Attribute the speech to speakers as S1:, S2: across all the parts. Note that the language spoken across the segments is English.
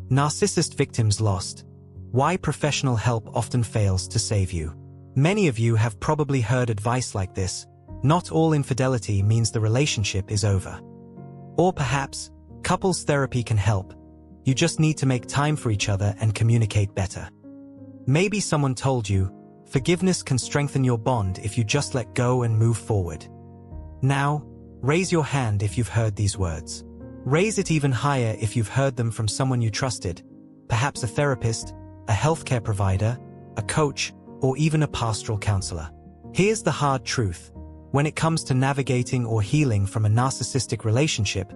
S1: Narcissist victims lost. Why professional help often fails to save you. Many of you have probably heard advice like this: not all infidelity means the relationship is over. Or perhaps, couples therapy can help. You just need to make time for each other and communicate better. Maybe someone told you, forgiveness can strengthen your bond if you just let go and move forward. Now, raise your hand if you've heard these words. Raise it even higher if you've heard them from someone you trusted, perhaps a therapist, a healthcare provider, a coach, or even a pastoral counselor. Here's the hard truth. When it comes to navigating or healing from a narcissistic relationship,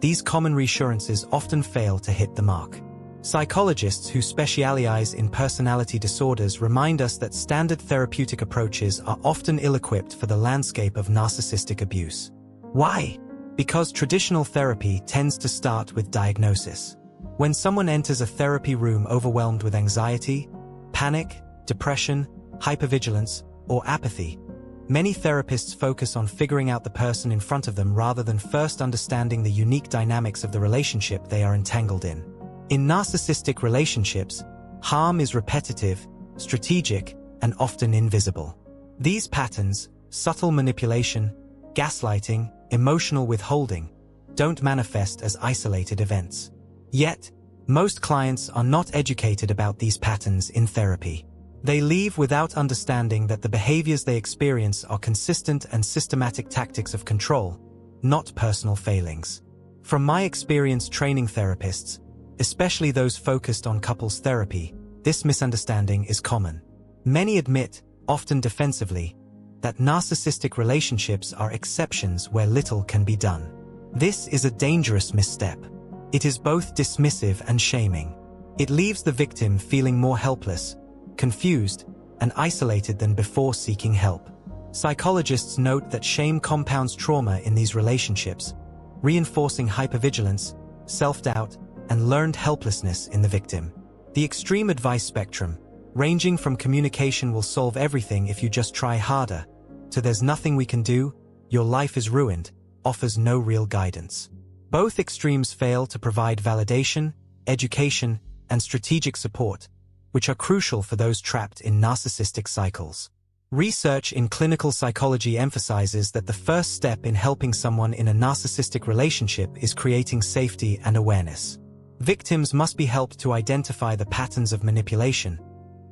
S1: these common reassurances often fail to hit the mark. Psychologists who specialize in personality disorders remind us that standard therapeutic approaches are often ill-equipped for the landscape of narcissistic abuse. Why? Because traditional therapy tends to start with diagnosis. When someone enters a therapy room overwhelmed with anxiety, panic, depression, hypervigilance, or apathy, many therapists focus on figuring out the person in front of them rather than first understanding the unique dynamics of the relationship they are entangled in. In narcissistic relationships, harm is repetitive, strategic, and often invisible. These patterns, subtle manipulation, gaslighting, emotional withholding, don't manifest as isolated events. Yet, most clients are not educated about these patterns in therapy. They leave without understanding that the behaviors they experience are consistent and systematic tactics of control, not personal failings. From my experience training therapists, especially those focused on couples therapy, this misunderstanding is common. Many admit, often defensively, that narcissistic relationships are exceptions where little can be done. This is a dangerous misstep. It is both dismissive and shaming. It leaves the victim feeling more helpless, confused, and isolated than before seeking help. Psychologists note that shame compounds trauma in these relationships, reinforcing hypervigilance, self-doubt, and learned helplessness in the victim. The extreme advice spectrum, ranging from communication will solve everything if you just try harder, to there's nothing we can do, your life is ruined, offers no real guidance. Both extremes fail to provide validation, education, and strategic support, which are crucial for those trapped in narcissistic cycles. Research in clinical psychology emphasizes that the first step in helping someone in a narcissistic relationship is creating safety and awareness. Victims must be helped to identify the patterns of manipulation,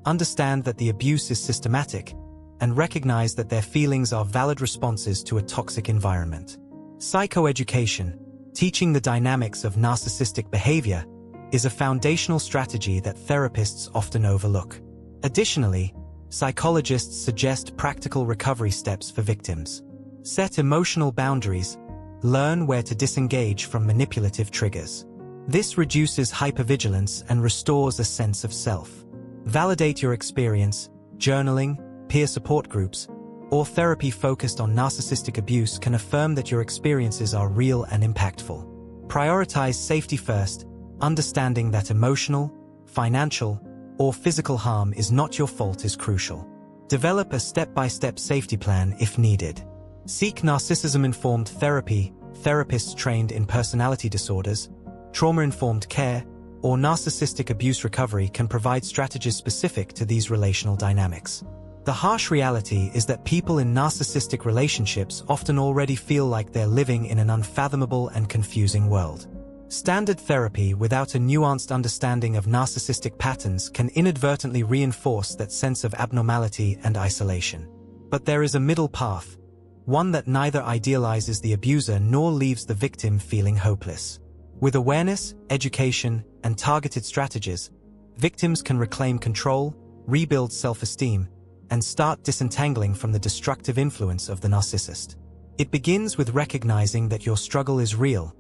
S1: understand that the abuse is systematic, and recognize that their feelings are valid responses to a toxic environment. Psychoeducation, teaching the dynamics of narcissistic behavior, is a foundational strategy that therapists often overlook. Additionally, psychologists suggest practical recovery steps for victims. Set emotional boundaries, learn where to disengage from manipulative triggers. This reduces hypervigilance and restores a sense of self. Validate your experience. Journaling, peer support groups, or therapy focused on narcissistic abuse can affirm that your experiences are real and impactful. Prioritize safety first, understanding that emotional, financial, or physical harm is not your fault is crucial. Develop a step-by-step safety plan if needed. Seek narcissism-informed therapy. Therapists trained in personality disorders, trauma-informed care, or narcissistic abuse recovery can provide strategies specific to these relational dynamics. The harsh reality is that people in narcissistic relationships often already feel like they're living in an unfathomable and confusing world. Standard therapy without a nuanced understanding of narcissistic patterns can inadvertently reinforce that sense of abnormality and isolation. But there is a middle path, one that neither idealizes the abuser nor leaves the victim feeling hopeless. With awareness, education, and targeted strategies, victims can reclaim control, rebuild self-esteem, and start disentangling from the destructive influence of the narcissist. It begins with recognizing that your struggle is real,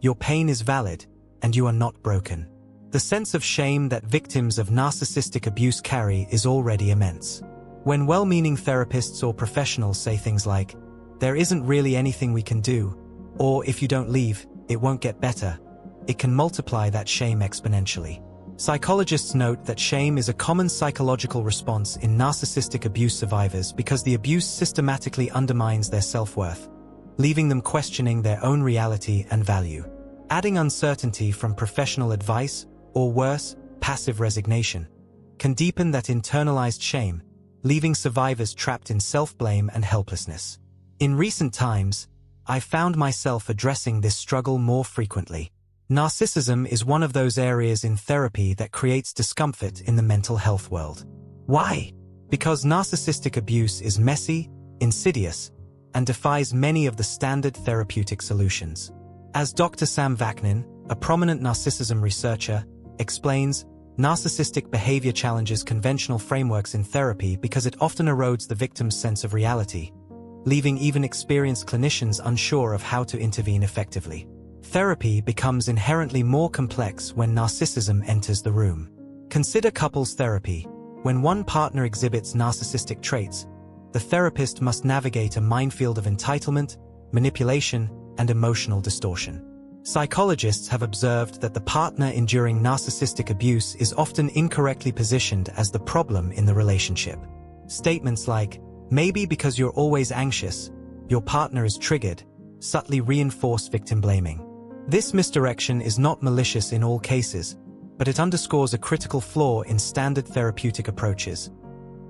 S1: your pain is valid, and you are not broken. The sense of shame that victims of narcissistic abuse carry is already immense. When well-meaning therapists or professionals say things like, "There isn't really anything we can do," or "If you don't leave, it won't get better," it can multiply that shame exponentially. Psychologists note that shame is a common psychological response in narcissistic abuse survivors because the abuse systematically undermines their self-worth, leaving them questioning their own reality and value. Adding uncertainty from professional advice or worse, passive resignation, can deepen that internalized shame, leaving survivors trapped in self-blame and helplessness. In recent times, I found myself addressing this struggle more frequently. Narcissism is one of those areas in therapy that creates discomfort in the mental health world. Why? Because narcissistic abuse is messy, insidious, and defies many of the standard therapeutic solutions. As Dr. Sam Vaknin, a prominent narcissism researcher, explains, narcissistic behavior challenges conventional frameworks in therapy because it often erodes the victim's sense of reality, leaving even experienced clinicians unsure of how to intervene effectively. Therapy becomes inherently more complex when narcissism enters the room. Consider couples therapy. When one partner exhibits narcissistic traits, the therapist must navigate a minefield of entitlement, manipulation, and emotional distortion. Psychologists have observed that the partner enduring narcissistic abuse is often incorrectly positioned as the problem in the relationship. Statements like, "Maybe because you're always anxious, your partner is triggered," subtly reinforce victim blaming. This misdirection is not malicious in all cases, but it underscores a critical flaw in standard therapeutic approaches.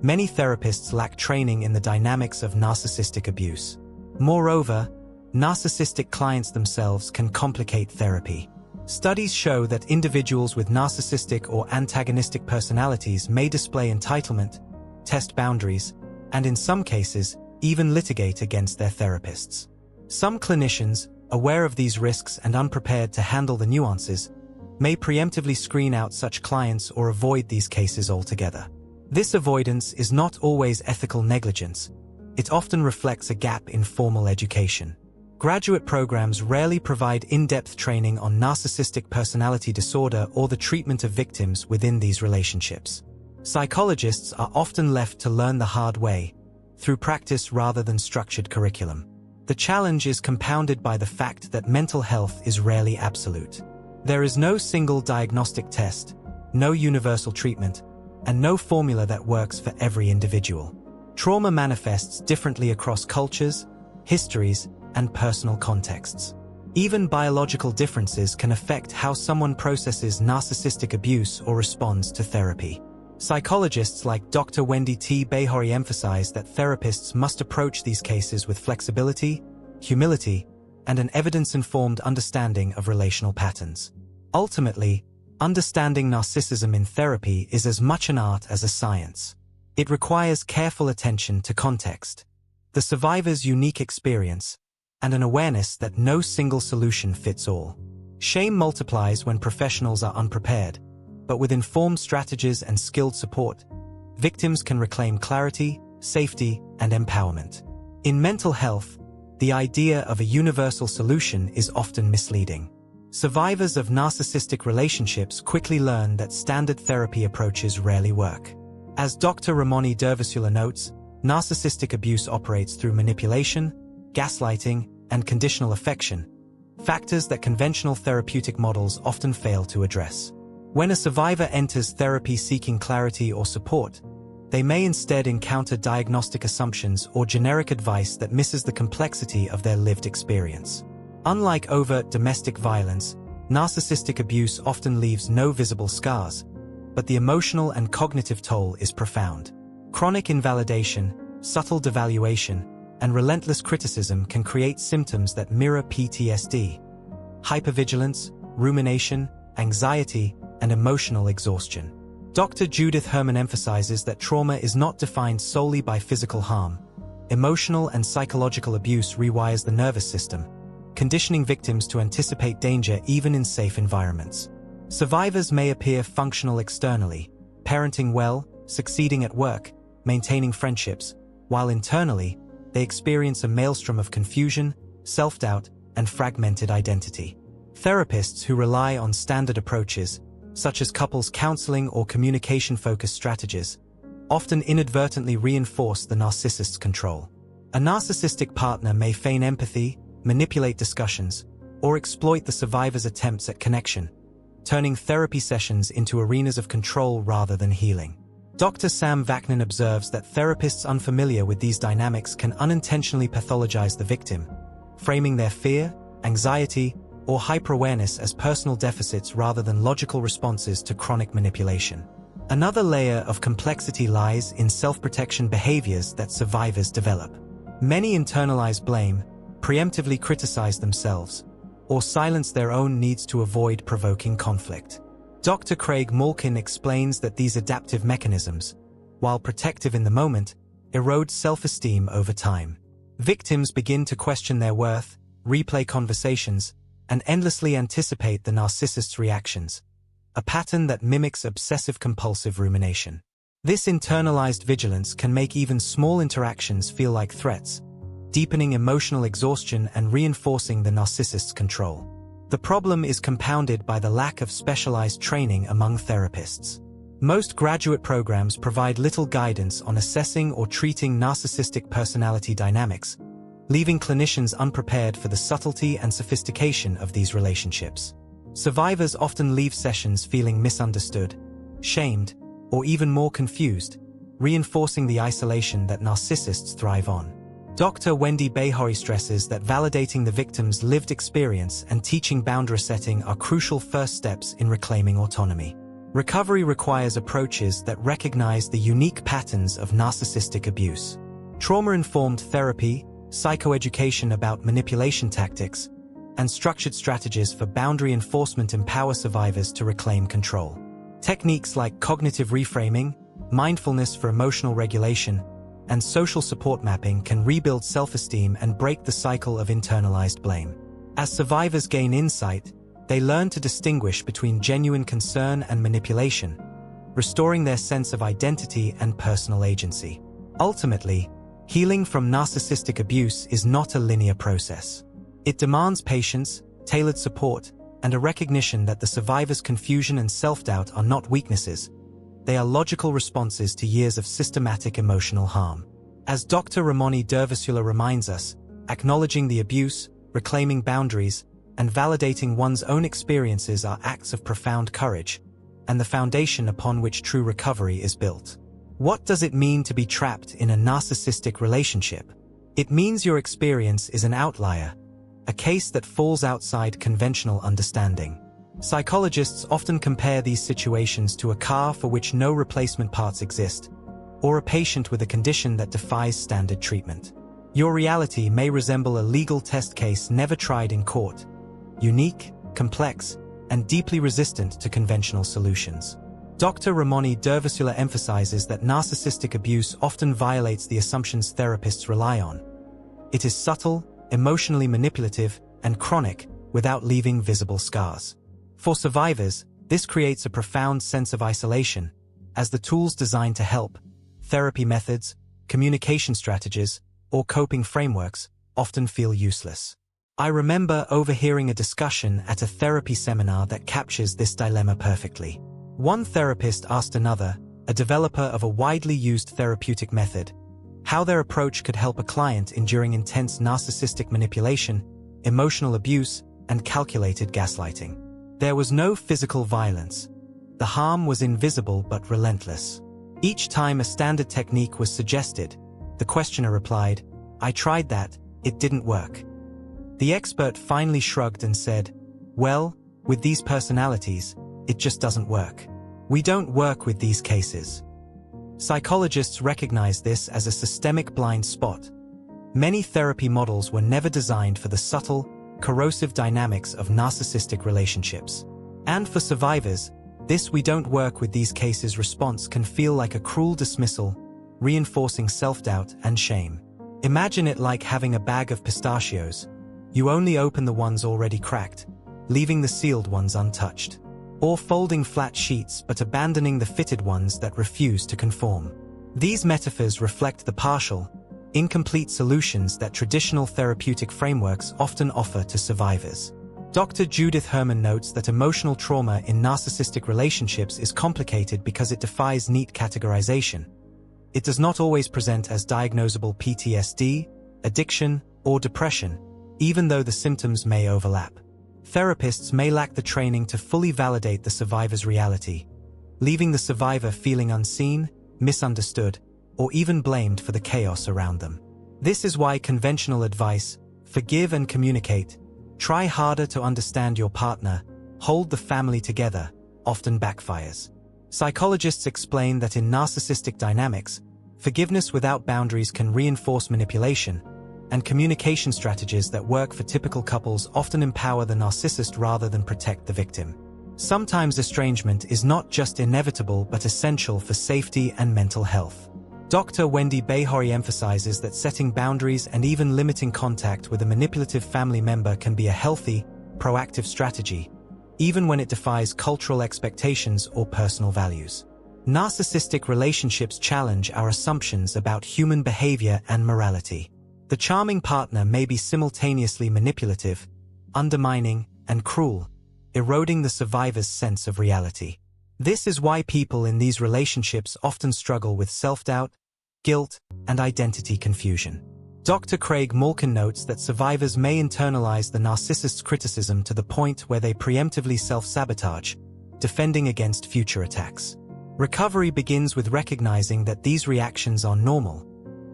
S1: Many therapists lack training in the dynamics of narcissistic abuse. Moreover, narcissistic clients themselves can complicate therapy. Studies show that individuals with narcissistic or antagonistic personalities may display entitlement, test boundaries, and in some cases, even litigate against their therapists. Some clinicians, aware of these risks and unprepared to handle the nuances, may preemptively screen out such clients or avoid these cases altogether. This avoidance is not always ethical negligence. It often reflects a gap in formal education. Graduate programs rarely provide in-depth training on narcissistic personality disorder or the treatment of victims within these relationships. Psychologists are often left to learn the hard way, through practice rather than structured curriculum. The challenge is compounded by the fact that mental health is rarely absolute. There is no single diagnostic test, no universal treatment, and no formula that works for every individual. Trauma manifests differently across cultures, histories, and personal contexts. Even biological differences can affect how someone processes narcissistic abuse or responds to therapy. Psychologists like Dr. Wendy T. Bahori emphasize that therapists must approach these cases with flexibility, humility, and an evidence-informed understanding of relational patterns. Ultimately, understanding narcissism in therapy is as much an art as a science. It requires careful attention to context, the survivor's unique experience, and an awareness that no single solution fits all. Shame multiplies when professionals are unprepared, but with informed strategies and skilled support, victims can reclaim clarity, safety, and empowerment. In mental health, the idea of a universal solution is often misleading. Survivors of narcissistic relationships quickly learn that standard therapy approaches rarely work. As Dr. Ramoni Dervisula notes, narcissistic abuse operates through manipulation, gaslighting, and conditional affection, factors that conventional therapeutic models often fail to address. When a survivor enters therapy seeking clarity or support, they may instead encounter diagnostic assumptions or generic advice that misses the complexity of their lived experience. Unlike overt domestic violence, narcissistic abuse often leaves no visible scars, but the emotional and cognitive toll is profound. Chronic invalidation, subtle devaluation, and relentless criticism can create symptoms that mirror PTSD, hypervigilance, rumination, anxiety, and emotional exhaustion. Dr. Judith Herman emphasizes that trauma is not defined solely by physical harm. Emotional and psychological abuse rewires the nervous system, conditioning victims to anticipate danger even in safe environments. Survivors may appear functional externally, parenting well, succeeding at work, maintaining friendships, while internally, they experience a maelstrom of confusion, self-doubt, and fragmented identity. Therapists who rely on standard approaches, such as couples counseling or communication-focused strategies, often inadvertently reinforce the narcissist's control. A narcissistic partner may feign empathy, manipulate discussions, or exploit the survivor's attempts at connection, turning therapy sessions into arenas of control rather than healing. Dr. Sam Vaknin observes that therapists unfamiliar with these dynamics can unintentionally pathologize the victim, framing their fear, anxiety, or hyperawareness as personal deficits rather than logical responses to chronic manipulation. Another layer of complexity lies in self-protection behaviors that survivors develop. Many internalize blame, preemptively criticize themselves, or silence their own needs to avoid provoking conflict. Dr. Craig Malkin explains that these adaptive mechanisms, while protective in the moment, erode self-esteem over time. Victims begin to question their worth, replay conversations, and endlessly anticipate the narcissist's reactions, a pattern that mimics obsessive-compulsive rumination. This internalized vigilance can make even small interactions feel like threats, deepening emotional exhaustion and reinforcing the narcissist's control. The problem is compounded by the lack of specialized training among therapists. Most graduate programs provide little guidance on assessing or treating narcissistic personality dynamics, leaving clinicians unprepared for the subtlety and sophistication of these relationships. Survivors often leave sessions feeling misunderstood, shamed, or even more confused, reinforcing the isolation that narcissists thrive on. Dr. Wendy Bahori stresses that validating the victim's lived experience and teaching boundary setting are crucial first steps in reclaiming autonomy. Recovery requires approaches that recognize the unique patterns of narcissistic abuse. Trauma-informed therapy, psychoeducation about manipulation tactics, and structured strategies for boundary enforcement empower survivors to reclaim control. Techniques like cognitive reframing, mindfulness for emotional regulation, and social support mapping can rebuild self-esteem and break the cycle of internalized blame. As survivors gain insight, they learn to distinguish between genuine concern and manipulation, restoring their sense of identity and personal agency. Ultimately, healing from narcissistic abuse is not a linear process. It demands patience, tailored support, and a recognition that the survivor's confusion and self-doubt are not weaknesses. They are logical responses to years of systematic emotional harm. As Dr. Ramoni Dervisula reminds us, acknowledging the abuse, reclaiming boundaries, and validating one's own experiences are acts of profound courage, and the foundation upon which true recovery is built. What does it mean to be trapped in a narcissistic relationship? It means your experience is an outlier, a case that falls outside conventional understanding. Psychologists often compare these situations to a car for which no replacement parts exist, or a patient with a condition that defies standard treatment. Your reality may resemble a legal test case never tried in court, unique, complex, and deeply resistant to conventional solutions. Dr. Ramoni Dervisula emphasizes that narcissistic abuse often violates the assumptions therapists rely on. It is subtle, emotionally manipulative, and chronic, without leaving visible scars. For survivors, this creates a profound sense of isolation, as the tools designed to help, therapy methods, communication strategies, or coping frameworks, often feel useless. I remember overhearing a discussion at a therapy seminar that captures this dilemma perfectly. One therapist asked another, a developer of a widely used therapeutic method, how their approach could help a client enduring intense narcissistic manipulation, emotional abuse, and calculated gaslighting. There was no physical violence. The harm was invisible but relentless. Each time a standard technique was suggested, the questioner replied, "I tried that, it didn't work." The expert finally shrugged and said, "Well, with these personalities, it just doesn't work. We don't work with these cases." Psychologists recognize this as a systemic blind spot. Many therapy models were never designed for the subtle, corrosive dynamics of narcissistic relationships. And for survivors, this "we don't work with these cases" response can feel like a cruel dismissal, reinforcing self-doubt and shame. Imagine it like having a bag of pistachios. You only open the ones already cracked, leaving the sealed ones untouched. Or folding flat sheets but abandoning the fitted ones that refuse to conform. These metaphors reflect the partial, incomplete solutions that traditional therapeutic frameworks often offer to survivors. Dr. Judith Herman notes that emotional trauma in narcissistic relationships is complicated because it defies neat categorization. It does not always present as diagnosable PTSD, addiction, or depression, even though the symptoms may overlap. Therapists may lack the training to fully validate the survivor's reality, leaving the survivor feeling unseen, misunderstood, or even blamed for the chaos around them. This is why conventional advice, "forgive and communicate," Try harder to understand your partner, hold the family together, often backfires. Psychologists explain that in narcissistic dynamics, forgiveness without boundaries can reinforce manipulation, and communication strategies that work for typical couples often empower the narcissist rather than protect the victim. Sometimes estrangement is not just inevitable but essential for safety and mental health. Dr. Wendy Bahori emphasizes that setting boundaries and even limiting contact with a manipulative family member can be a healthy, proactive strategy, even when it defies cultural expectations or personal values. Narcissistic relationships challenge our assumptions about human behavior and morality. The charming partner may be simultaneously manipulative, undermining, and cruel, eroding the survivor's sense of reality. This is why people in these relationships often struggle with self-doubt, guilt, and identity confusion. Dr. Craig Malkin notes that survivors may internalize the narcissist's criticism to the point where they preemptively self-sabotage, defending against future attacks. Recovery begins with recognizing that these reactions are normal,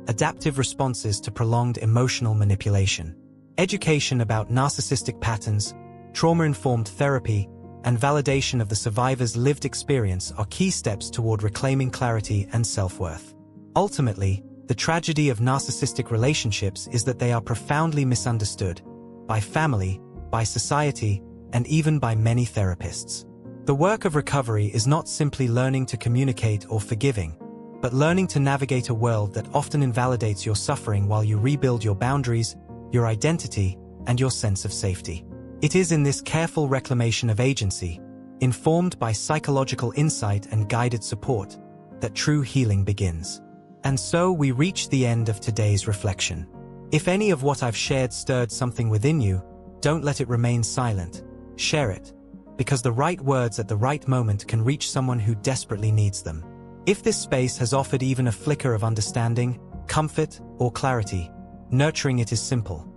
S1: adaptive responses to prolonged emotional manipulation. Education about narcissistic patterns, trauma-informed therapy, and validation of the survivor's lived experience are key steps toward reclaiming clarity and self-worth. Ultimately, the tragedy of narcissistic relationships is that they are profoundly misunderstood by family, by society, and even by many therapists. The work of recovery is not simply learning to communicate or forgiving, but learning to navigate a world that often invalidates your suffering while you rebuild your boundaries, your identity, and your sense of safety. It is in this careful reclamation of agency, informed by psychological insight and guided support, that true healing begins. And so we reach the end of today's reflection. If any of what I've shared stirred something within you, don't let it remain silent. Share it, because the right words at the right moment can reach someone who desperately needs them. If this space has offered even a flicker of understanding, comfort, or clarity, nurturing it is simple.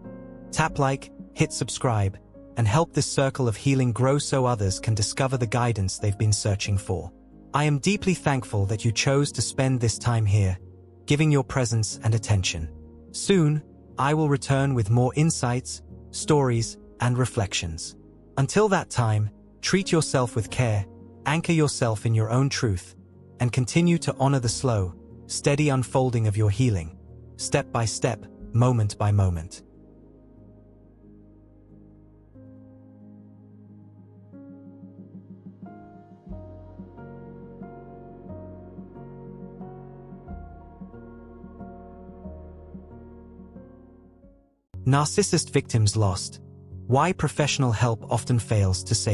S1: Tap like, hit subscribe, and help this circle of healing grow so others can discover the guidance they've been searching for. I am deeply thankful that you chose to spend this time here, giving your presence and attention. Soon, I will return with more insights, stories, and reflections. Until that time, treat yourself with care, anchor yourself in your own truth, and continue to honor the slow, steady unfolding of your healing, step by step, moment by moment. Narcissist victims lost. Why professional help often fails to save